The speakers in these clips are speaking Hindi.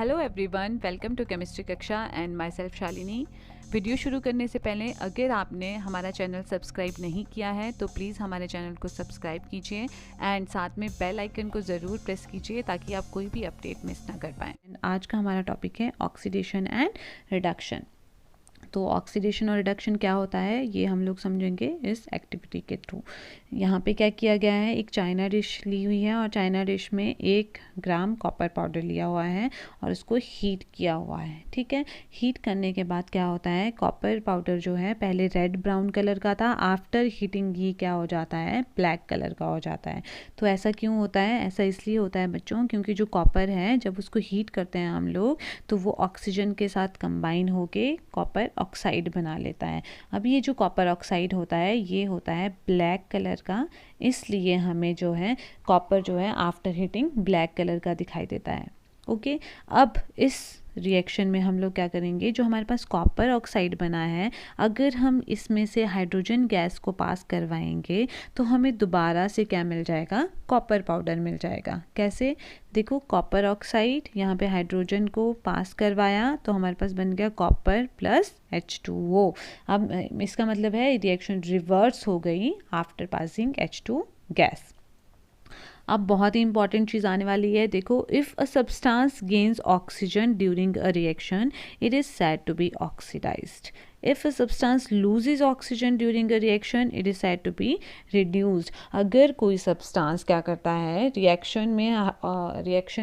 Hello everyone, welcome to chemistry कक्षा and myself Shalini. Video शुरू करने से पहले अगर आपने हमारा चैनल सब्सक्राइब नहीं किया है तो प्लीज़ हमारे चैनल को सब्सक्राइब कीजिए एंड साथ में बेल आइकन को ज़रूर प्रेस कीजिए ताकि आप कोई भी अपडेट मिस ना कर पाएँ। आज का हमारा टॉपिक है ऑक्सीडेशन एंड रिडक्शन। तो ऑक्सीडेशन और रिडक्शन क्या होता है ये हम लोग समझेंगे इस एक्टिविटी के थ्रू। यहाँ पे क्या किया गया है, एक चाइना डिश ली हुई है और चाइना डिश में 1 ग्राम कॉपर पाउडर लिया हुआ है और उसको हीट किया हुआ है। ठीक है, हीट करने के बाद क्या होता है, कॉपर पाउडर जो है पहले रेड ब्राउन कलर का था, आफ्टर हीटिंग ये क्या हो जाता है, ब्लैक कलर का हो जाता है। तो ऐसा क्यों होता है, ऐसा इसलिए होता है बच्चों क्योंकि जो कॉपर है जब उसको हीट करते हैं हम लोग तो वो ऑक्सीजन के साथ कंबाइन होके कॉपर ऑक्साइड बना लेता है। अब ये जो कॉपर ऑक्साइड होता है ये होता है ब्लैक कलर का, इसलिए हमें जो है कॉपर जो है आफ्टर हीटिंग ब्लैक कलर का दिखाई देता है। ओके, अब इस रिएक्शन में हम लोग क्या करेंगे, जो हमारे पास कॉपर ऑक्साइड बना है अगर हम इसमें से हाइड्रोजन गैस को पास करवाएंगे तो हमें दोबारा से क्या मिल जाएगा, कॉपर पाउडर मिल जाएगा। कैसे, देखो कॉपर ऑक्साइड यहाँ पे हाइड्रोजन को पास करवाया तो हमारे पास बन गया कॉपर प्लस H2O। अब इसका मतलब है रिएक्शन रिवर्स हो गई आफ्टर पासिंग H2 गैस। अब बहुत ही इंपॉर्टेंट चीज़ आने वाली है, देखो if a substance gains oxygen during a reaction it is said to be oxidized. If a substance loses oxygen during a reaction it is said to be reduced. अगर कोई सब्सटेंस क्या करता है रिएक्शन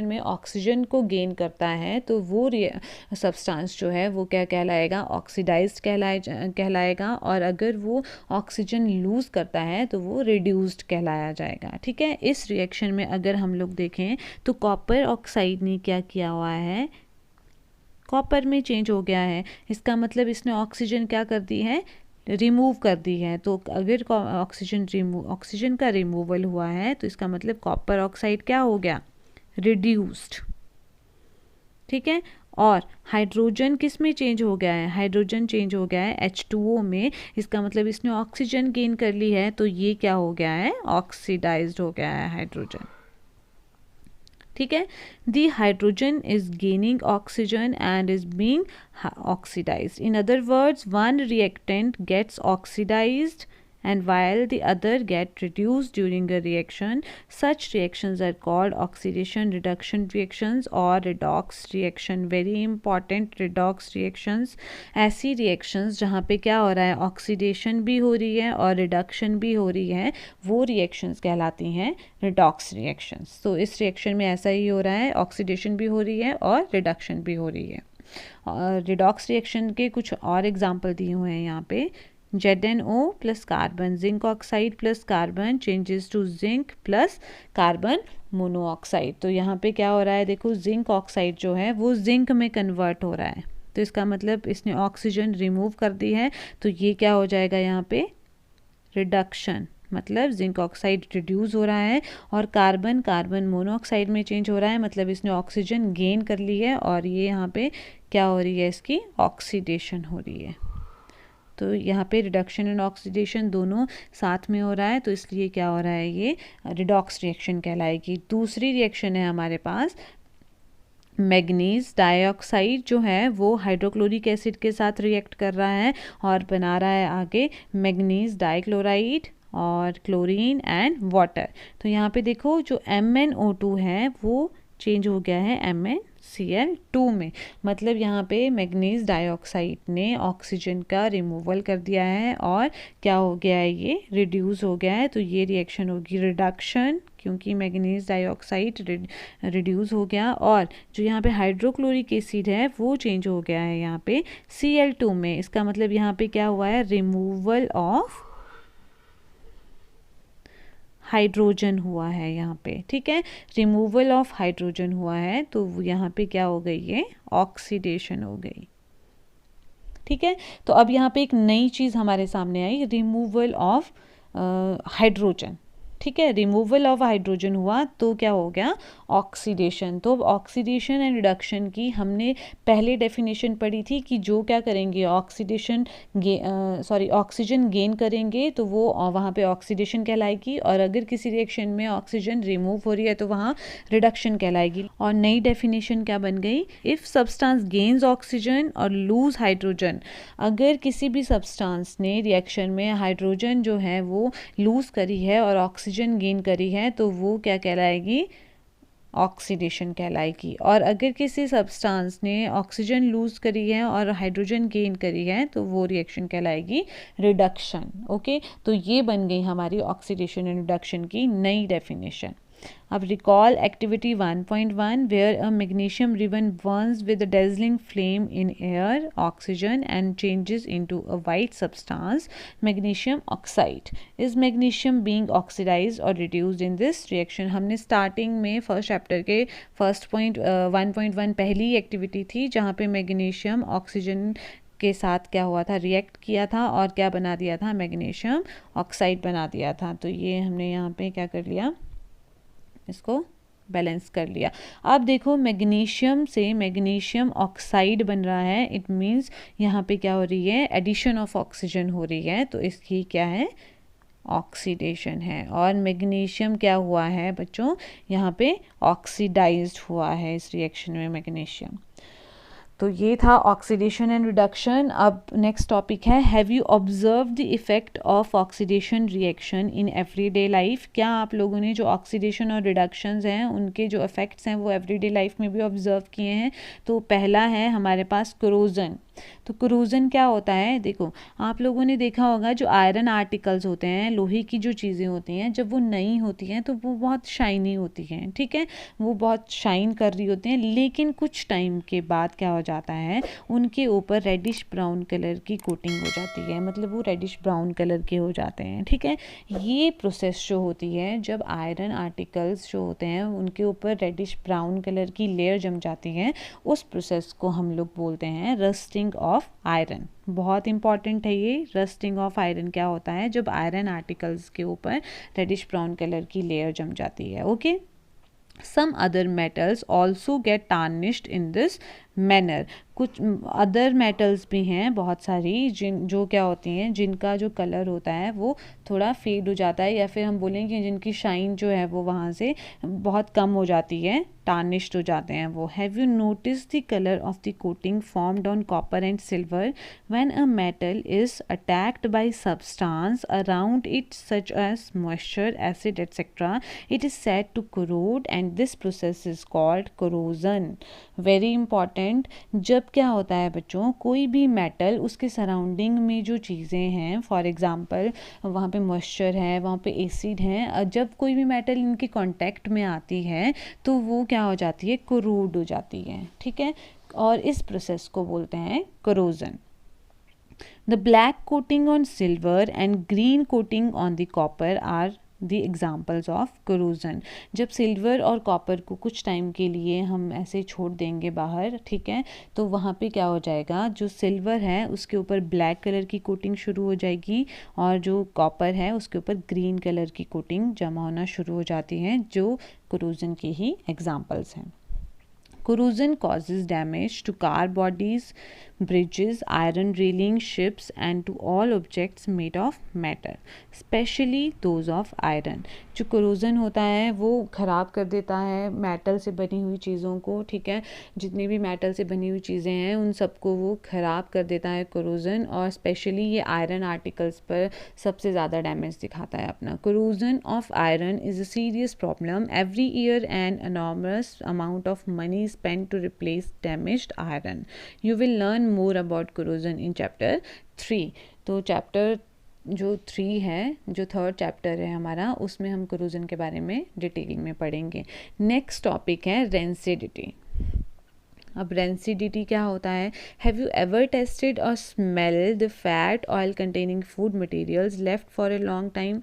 में ऑक्सीजन को गेन करता है तो वो सब्सटेंस जो है वो क्या कहलाएगा, ऑक्सीडाइज्ड कहलाएगा और अगर वो ऑक्सीजन लूज़ करता है तो वो रिड्यूस्ड कहलाया जाएगा। ठीक है, इस रिएक्शन में अगर हम लोग देखें तो कॉपर ऑक्साइड ने क्या किया हुआ है, कॉपर में चेंज हो गया है। इसका मतलब इसने ऑक्सीजन क्या कर दी है, रिमूव कर दी है। तो अगर ऑक्सीजन का रिमूवल हुआ है तो इसका मतलब कॉपर ऑक्साइड क्या हो गया, रिड्यूस्ड। ठीक है, और हाइड्रोजन किस में चेंज हो गया है, हाइड्रोजन चेंज हो गया है H2O में। इसका मतलब इसने ऑक्सीजन गेन कर ली है तो ये क्या हो गया है, ऑक्सीडाइज्ड हो गया है हाइड्रोजन। ठीक है, the hydrogen is gaining oxygen and is being oxidized. In other words, one reactant gets oxidized and while the other get reduced during a reaction. Such reactions are called oxidation reduction reactions or redox reaction. Very important, redox reactions ऐसी reactions जहाँ पे क्या हो रहा है, ऑक्सीडेशन भी हो रही है और रिडक्शन भी हो रही है, वो reactions कहलाती हैं redox reactions. तो इस reaction में ऐसा ही हो रहा है, ऑक्सीडेशन भी हो रही है और रिडक्शन भी हो रही है। रिडॉक्स रिएक्शन के कुछ और एग्जाम्पल दिए हुए हैं यहाँ पे, ZnO plus carbon, zinc oxide plus carbon changes to zinc plus carbon monoxide. तो यहाँ पे क्या हो रहा है, देखो जिंक ऑक्साइड जो है वो जिंक में कन्वर्ट हो रहा है, तो इसका मतलब इसने ऑक्सीजन रिमूव कर दी है तो ये क्या हो जाएगा यहाँ पे, रिडक्शन। मतलब जिंक ऑक्साइड रिड्यूस हो रहा है और कार्बन मोनोऑक्साइड में चेंज हो रहा है, मतलब इसने ऑक्सीजन गेन कर ली है और ये यहाँ पे क्या हो रही है, इसकी ऑक्सीडेशन हो रही है। तो यहाँ पे रिडक्शन एंड ऑक्सीडेशन दोनों साथ में हो रहा है तो इसलिए क्या हो रहा है, ये रिडॉक्स रिएक्शन कहलाएगी। दूसरी रिएक्शन है हमारे पास, मैग्नीज डाइऑक्साइड जो है वो हाइड्रोक्लोरिक एसिड के साथ रिएक्ट कर रहा है और बना रहा है आगे मैग्नीज डाइक्लोराइड और क्लोरीन एंड वाटर। तो यहाँ पे देखो जो MnO2 है वो चेंज हो गया है MnCl2 में, मतलब यहाँ पे मैग्नीज डाइऑक्साइड ने ऑक्सीजन का रिमूवल कर दिया है और क्या हो गया है, ये रिड्यूस हो गया है। तो ये रिएक्शन होगी रिडक्शन क्योंकि मैग्नीज डाइऑक्साइड रिड्यूस हो गया और जो यहाँ पे हाइड्रोक्लोरिक एसिड है वो चेंज हो गया है यहाँ पे Cl2 में। इसका मतलब यहाँ पे क्या हुआ है, रिमूवल ऑफ हाइड्रोजन हुआ है यहाँ पे। ठीक है, रिमूवल ऑफ हाइड्रोजन हुआ है तो यहाँ पे क्या हो गई, ये ऑक्सीडेशन हो गई। ठीक है, तो अब यहाँ पे एक नई चीज़ हमारे सामने आई, रिमूवल ऑफ हाइड्रोजन। ठीक है, रिमूवल ऑफ हाइड्रोजन हुआ तो क्या हो गया, ऑक्सीडेशन। तो ऑक्सीडेशन एंड रिडक्शन की हमने पहले डेफिनेशन पढ़ी थी कि जो क्या करेंगे, ऑक्सीजन गेन करेंगे तो वो वहाँ पे ऑक्सीडेशन कहलाएगी, और अगर किसी रिएक्शन में ऑक्सीजन रिमूव हो रही है तो वहाँ रिडक्शन कहलाएगी। और नई डेफिनेशन क्या बन गई, इफ़ सब्सटेंस गेन्स ऑक्सीजन और लूज हाइड्रोजन, अगर किसी भी सब्सटेंस ने रिएक्शन में हाइड्रोजन जो है वो लूज़ करी है और ऑक्सीजन गेन करी है तो वो क्या कहलाएगी, ऑक्सीडेशन कहलाएगी। और अगर किसी सब्सटेंस ने ऑक्सीजन लूज़ करी है और हाइड्रोजन गेन करी है तो वो रिएक्शन कहलाएगी रिडक्शन। ओके, तो ये बन गई हमारी ऑक्सीडेशन एंड रिडक्शन की नई डेफिनेशन। अब recall activity 1.1 where a magnesium ribbon burns with a dazzling flame in air oxygen and changes into a white substance magnesium oxide. Is magnesium being oxidized or reduced in this reaction? हमने स्टार्टिंग में फर्स्ट चैप्टर के फर्स्ट पॉइंट 1.1 पहली एक्टिविटी थी जहाँ पे मैग्नीशियम ऑक्सीजन के साथ क्या हुआ था, रिएक्ट किया था और क्या बना दिया था, मैग्नीशियम ऑक्साइड बना दिया था। तो ये हमने यहाँ पे क्या कर लिया, इसको बैलेंस कर लिया। अब देखो मैग्नीशियम से मैग्नीशियम ऑक्साइड बन रहा है, इट मीन्स यहाँ पे क्या हो रही है, एडिशन ऑफ ऑक्सीजन हो रही है, तो इसकी क्या है, ऑक्सीडेशन है। और मैग्नीशियम क्या हुआ है बच्चों, यहाँ पे ऑक्सीडाइज्ड हुआ है इस रिएक्शन में मैग्नीशियम। तो ये था ऑक्सीडेशन एंड रिडक्शन। अब नेक्स्ट टॉपिक है, have you observe the effect of oxidation reaction in everyday life? क्या आप लोगों ने जो ऑक्सीडेशन और रिडक्शंस हैं उनके जो इफेक्ट्स हैं वो एवरीडे लाइफ में भी ऑब्जर्व किए हैं? तो पहला है हमारे पास कोरोजन। तो कोरोजन क्या होता है, देखो आप लोगों ने देखा होगा जो आयरन आर्टिकल्स होते हैं, लोहे की जो चीज़ें होती हैं, जब वो नई होती हैं तो वो बहुत शाइनी होती हैं, ठीक है, वो बहुत शाइन कर रही होती हैं, लेकिन कुछ टाइम के बाद क्या हो जाता है, उनके ऊपर रेडिश ब्राउन कलर की कोटिंग हो जाती है, मतलब वो रेडिश ब्राउन कलर के हो जाते हैं, ठीक है। ये प्रोसेस जो होती है, जब आयरन आर्टिकल्स जो होते हैं उनके ऊपर रेडिश ब्राउन कलर की लेयर जम जाती है, उस प्रोसेस को हम लोग बोलते हैं रस्टिंग ऑफ आयरन। बहुत इंपॉर्टेंट है ये, रस्टिंग ऑफ आयरन क्या होता है, जब आयरन आर्टिकल्स के ऊपर रेडिश ब्राउन कलर की लेयर जम जाती है। Okay, some other metals also get tarnished in this manner। कुछ अदर मेटल्स भी हैं बहुत सारी जो क्या होती हैं, जिनका जो कलर होता है वो थोड़ा फेड हो जाता है, या फिर हम बोलेंगे जिनकी शाइन जो है वो वहाँ से बहुत कम हो जाती है, टार्निश्ड हो जाते हैं वो। Have you notice the colour of the coating formed on copper and silver when a metal is attacked by substance around it such as moisture, acid etcetera, it is said to corrode and this process is called corrosion. Very important, जब क्या होता है बच्चों, कोई भी मेटल उसके सराउंडिंग में जो चीज़ें हैं, फॉर एग्जांपल वहाँ पे मॉइस्चर है, वहाँ पे एसिड है, जब कोई भी मेटल इनके कांटेक्ट में आती है तो वो क्या हो जाती है, कोरोड हो जाती है, ठीक है, और इस प्रोसेस को बोलते हैं कोरोजन। The black coating on silver and green coating on the copper are the examples of corrosion. जब सिल्वर और कॉपर को कुछ टाइम के लिए हम ऐसे छोड़ देंगे बाहर, ठीक है, तो वहाँ पे क्या हो जाएगा, जो सिल्वर है उसके ऊपर ब्लैक कलर की कोटिंग शुरू हो जाएगी और जो कॉपर है उसके ऊपर ग्रीन कलर की कोटिंग जमा होना शुरू हो जाती है, जो कोरोजन की ही एग्जाम्पल्स हैं। Corrosion causes damage to car bodies, bridges, iron railing, ships and to all objects made of metal, especially those of iron। जो corrosion होता है वो ख़राब कर देता है मेटल से बनी हुई चीज़ों को, ठीक है, जितनी भी मेटल से बनी हुई चीज़ें हैं उन सबको वो ख़राब कर देता है corrosion, और स्पेशली ये आयरन आर्टिकल्स पर सबसे ज़्यादा डैमेज दिखाता है अपना। corrosion of iron is a serious problem। Every year an enormous amount of money is spent to replace damaged iron। You will learn more about corrosion in chapter 3। तो चैप्टर जो 3 है, जो थर्ड चैप्टर है हमारा, उसमें हम कोरोजन के बारे में डिटेल में पढ़ेंगे। नेक्स्ट टॉपिक है रेंसिडिटी। अब रेंसिडिटी क्या होता है, हैव यू एवर टेस्टेड और smell the fat oil containing food materials left for a long time?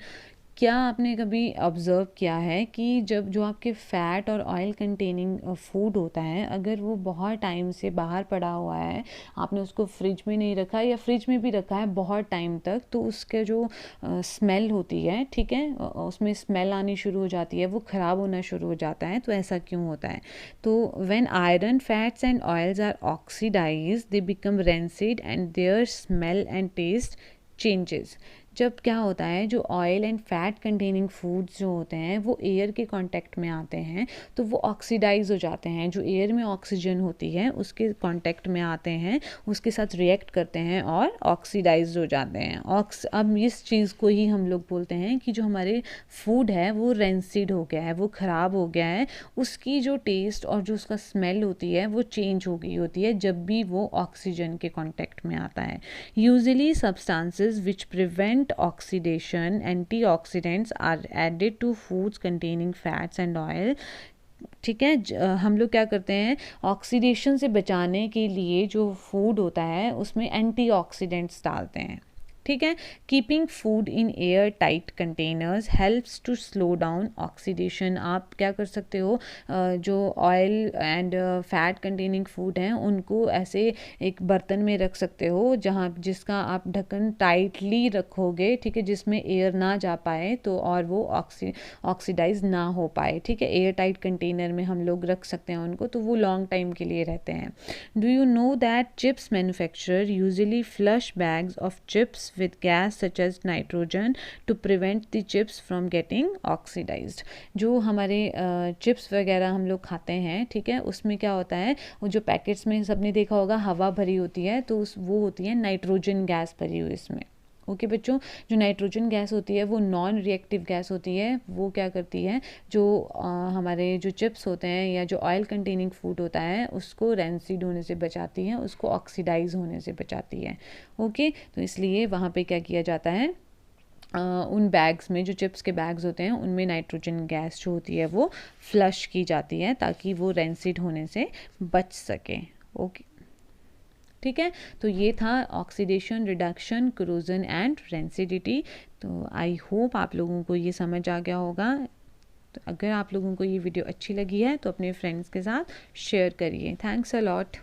क्या आपने कभी ऑब्ज़र्व किया है कि जब जो आपके फ़ैट और ऑयल कंटेनिंग फूड होता है, अगर वो बहुत टाइम से बाहर पड़ा हुआ है, आपने उसको फ्रिज में नहीं रखा या फ्रिज में भी रखा है बहुत टाइम तक, तो उसके जो स्मेल होती है, ठीक है, उसमें स्मेल आनी शुरू हो जाती है, वो ख़राब होना शुरू हो जाता है। तो ऐसा क्यों होता है? तो when iron, fats and oils are oxidised, they become rancid and their smell and taste changes. जब क्या होता है, जो oil and fat containing foods जो होते हैं वो एयर के कांटेक्ट में आते हैं, तो वो ऑक्सीडाइज हो जाते हैं। जो एयर में ऑक्सीजन होती है उसके कांटेक्ट में आते हैं, उसके साथ रिएक्ट करते हैं और ऑक्सीडाइज हो जाते हैं। अब इस चीज़ को ही हम लोग बोलते हैं कि जो हमारे फूड है वो रेंसिड हो गया है, वो ख़राब हो गया है, उसकी जो टेस्ट और जो उसका स्मेल होती है वो चेंज हो गई होती है जब भी वो ऑक्सीजन के कांटेक्ट में आता है। Usually substances which prevent oxidation, antioxidants are added to foods containing fats and oil। ठीक है, हम लोग क्या करते हैं, ऑक्सीडेशन से बचाने के लिए जो फूड होता है उसमें एंटीऑक्सीडेंट्स डालते हैं। ठीक है, keeping food in air tight containers helps to slow down oxidation. आप क्या कर सकते हो, जो oil and fat containing food हैं उनको ऐसे एक बर्तन में रख सकते हो जहाँ जिसका आप ढक्कन टाइटली रखोगे, ठीक है, जिसमें एयर ना जा पाए तो और वो ऑक्सीडाइज ना हो पाए। ठीक है, एयर टाइट कंटेनर में हम लोग रख सकते हैं उनको, तो वो लॉन्ग टाइम के लिए रहते हैं। Do you know that chips manufacturer usually flush bags of chips with gas such as nitrogen to prevent the chips from getting oxidized। जो हमारे चिप्स वगैरह हम लोग खाते हैं, ठीक है, उसमें क्या होता है, वो जो पैकेट्स में सबने देखा होगा हवा भरी होती है, तो वो होती है नाइट्रोजन गैस भरी हुई इसमें। ओके बच्चों, जो नाइट्रोजन गैस होती है वो नॉन रिएक्टिव गैस होती है। वो क्या करती है, जो हमारे जो चिप्स होते हैं या जो ऑयल कंटेनिंग फूड होता है उसको रेंसिड होने से बचाती है, उसको ऑक्सीडाइज होने से बचाती है। ओके, तो इसलिए वहाँ पे क्या किया जाता है, उन बैग्स में, जो चिप्स के बैग्स होते हैं उनमें नाइट्रोजन गैस जो होती है वो फ्लश की जाती है ताकि वो रेंसिड होने से बच सके। ओके, ठीक है, तो ये था oxidation, reduction, corrosion and rancidity. तो आई होप आप लोगों को ये समझ आ गया होगा। तो अगर आप लोगों को ये वीडियो अच्छी लगी है तो अपने फ्रेंड्स के साथ शेयर करिए। Thanks a lot.